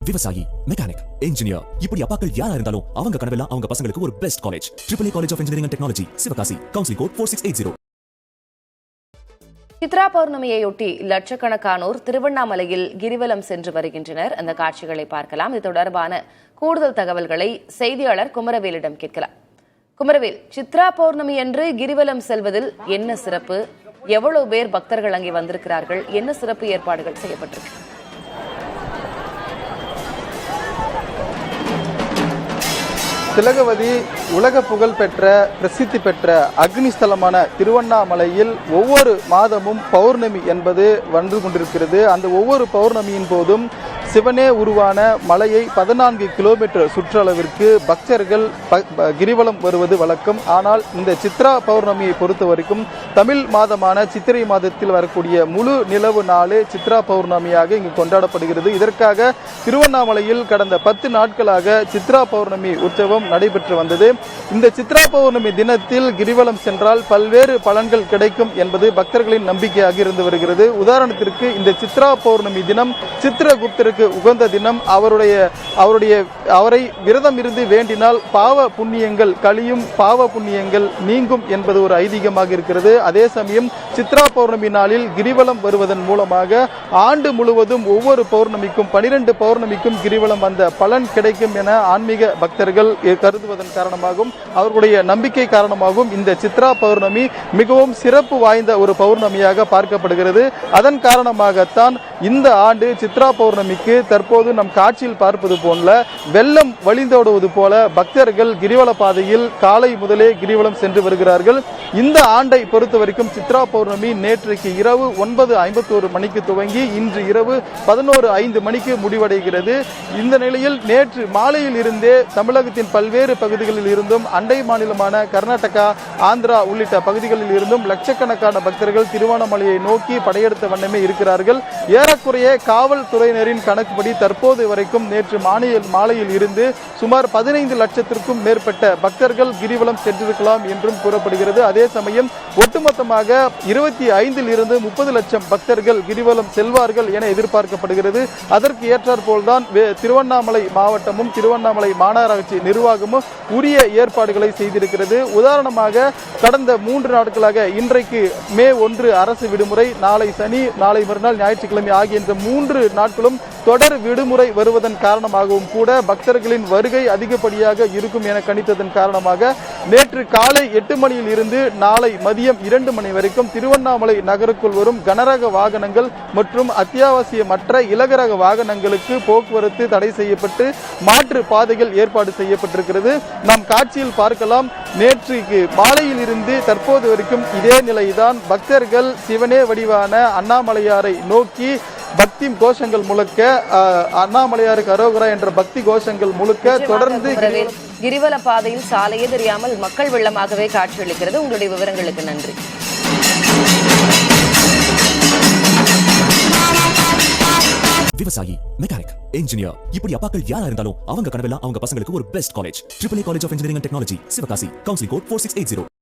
விவசாயி, mechanic, engineer, இப்படி அப்பாக்கள் யாரா இருந்தாலும் அவங்க கனவெல்லாம் அவங்க பசங்களுக்கு ஒரு best college. AAA college of engineering and technology, Sivakasi. Counselling code 4680. Chitra பௌர்ணமியையொட்டி லட்சக்கணக்கானோர் திருவண்ணாமலையில் கிரிவலம் சென்று வருகின்றனர். அந்த காட்சிகளை பார்க்கலாம். இது தொடர்பான கூடுதல் தகவல்களை செய்தியாளர் குமரவேலிடம் கேட்கலாம். குமரவேல், சித்ரா பௌர்ணமி அன்று கிரிவலம் செல்வதில் என்ன சிறப்பு? எவ்வளவு பேர் பக்தர்கள் அங்கே வந்திருக்கிறார்கள்? என்ன சிறப்பு ஏற்பாடுகள் செய்யப்பட்டிருக்கு? திலகவதி உலக புகழ் பெற்ற பிரசித்தி பெற்ற அக்னிஸ்தலமான திருவண்ணாமலையில் ஒவ்வொரு மாதமும் பௌர்ணமி என்பது வந்து கொண்டிருக்கிறது. அந்த ஒவ்வொரு பௌர்ணமியின் போதும் சிவனே உருவான மலையை 14 கிலோமீட்டர் சுற்றளவிற்கு பக்தர்கள் கிரிவலம் வருவது வழக்கம். ஆனால் இந்த சித்ரா பௌர்ணமியை பொறுத்த வரைக்கும் தமிழ் மாதமான சித்திரை மாதத்தில் வரக்கூடிய முழு நிலவு நாளே சித்ரா பௌர்ணமியாக இங்கு கொண்டாடப்படுகிறது. இதற்காக திருவண்ணாமலையில் கடந்த 10 நாட்களாக சித்ரா பௌர்ணமி உற்சவம் நடைபெற்று வந்தது. இந்த சித்ரா பௌர்ணமி தினத்தில் கிரிவலம் சென்றால் பல்வேறு பலன்கள் கிடைக்கும் என்பது பக்தர்களின் நம்பிக்கையாக இருந்து வருகிறது. உதாரணத்திற்கு இந்த சித்ரா பௌர்ணமி தினம் சித்திரகுப்தருக்கு உகந்த தினம். அவரை விரதம் இருந்து வேண்டினால் பாவ புண்ணியங்கள் கழியும், பாவ புண்ணியங்கள் நீங்கும் என்பது ஒரு ஐதீகமாக இருக்கிறது. அதே சமயம் சித்ரா பௌர்ணமி நாளில் கிரிவலம் வருவதன் மூலமாக ஆண்டு முழுவதும் ஒவ்வொரு பௌர்ணமிக்கும் 12 பௌர்ணமிக்கும் கிரிவலம் வந்த பலன் கிடைக்கும் என ஆன்மீக பக்தர்கள் கருதுவதன் காரணமாகவும் அவர்களுடைய நம்பிக்கை காரணமாகவும் இந்த சித்ரா பௌர்ணமி மிகவும் சிறப்பு வாய்ந்த ஒரு பௌர்ணமியாக பார்க்கப்படுகிறது. அதன் காரணமாகத்தான் இந்த ஆண்டு சித்ரா பௌர்ணமிக்கு தற்போது நம் காட்சியில் பார்ப்பது போல வெள்ளம் வழிந்தோடுவது போல பக்தர்கள் கிரிவல பாதையில் காலை முதலே கிரிவலம் சென்று வருகிறார்கள். இந்த ஆண்டை பொறுத்த வரைக்கும் சித்ரா பௌர்ணமி நேற்றைக்கு இரவு 9:51 மணிக்கு துவங்கி இன்று இரவு 11:05 மணிக்கு முடிவடைகிறது. இந்த நிலையில் நேற்று மாலையில் இருந்தே தமிழகத்தின் பல்வேறு பகுதிகளில் இருந்தும் அண்டை மாநிலமான கர்நாடகா, ஆந்திரா உள்ளிட்ட பகுதிகளில் இருந்தும் லட்சக்கணக்கான பக்தர்கள் திருவண்ணாமலையை நோக்கி படையெடுத்த வண்ணமே இருக்கிறார்கள். ஏறக்குறைய காவல்துறையினரின் கணக்குப்படி தற்போது வரைக்கும் நேற்று மாலையில் இருந்து சுமார் 15 லட்சத்திற்கும் மேற்பட்ட பக்தர்கள் கிரிவலம் சென்றிருக்கலாம் என்றும் கூறப்படுகிறது. அதே சமயம் ஒட்டுமொத்தமாக 25 இருந்து 30 லட்சம் பக்தர்கள் கிரிவலம் செல்வார்கள் என எதிர்பார்க்கப்படுகிறது. அதற்கு ஏற்றாற்போல்தான் திருவண்ணாமலை மாவட்டமும் திருவண்ணாமலை மாநகராட்சி நிர்வாகமும் உரிய ஏற்பாடுகளை செய்திருக்கிறது. உதாரணமாக கடந்த 3 நாட்களாக இன்றைக்கு மே 1 அரசு விடுமுறை, நாளை சனி, நாளை மறுநாள் ஞாயிற்றுக்கிழமை ஆகிய 3 நாட்களும் தொடர் விடுமுறை வருவதன் காரணமாகவும் கூட பக்தர்களின் வருகை அதிகப்படியாக இருக்கும் என கணித்ததன் காரணமாக நேற்று காலை 8 மணியில் இருந்து நாளை மதியம் 2 மணி வரைக்கும் திருவண்ணாமலை நகருக்குள் வரும் கனரக வாகனங்கள் மற்றும் அத்தியாவசியமற்ற இலகுரக வாகனங்களுக்கு போக்குவரத்து தடை செய்யப்பட்டு மாற்று பாதைகள் ஏற்பாடு செய்யப்பட்டிருக்கிறது. நாம் காட்சியில் பார்க்கலாம். நேற்றுக்கு மாலையில் இருந்து தற்போது வரைக்கும் இதே நிலைதான். பக்தர்கள் சிவனே வடிவான அண்ணாமலையாரை நோக்கி பக்தி கோஷங்கள் முழுக்க அண்ணாமலையாருக்கு அரோகரா என்ற பக்தி கோஷங்கள் முழுக்க தொடர்ந்து கிரிவல பாதையில் சாலையே தெரியாமல் மக்கள் வெள்ளமாகவே காட்சியளிக்கிறது. உங்களுடைய விவரங்களுக்கு நன்றி. விவசாயி, மெக்கானிக், இன்ஜினியர், இப்படி அப்பாக்கள் யாரா இருந்தாலும் அவங்க கனவெல்லாம் அவங்க பசங்களுக்கு ஒரு best college. AAA college of engineering and technology, Sivakasi. Counselling code 4680.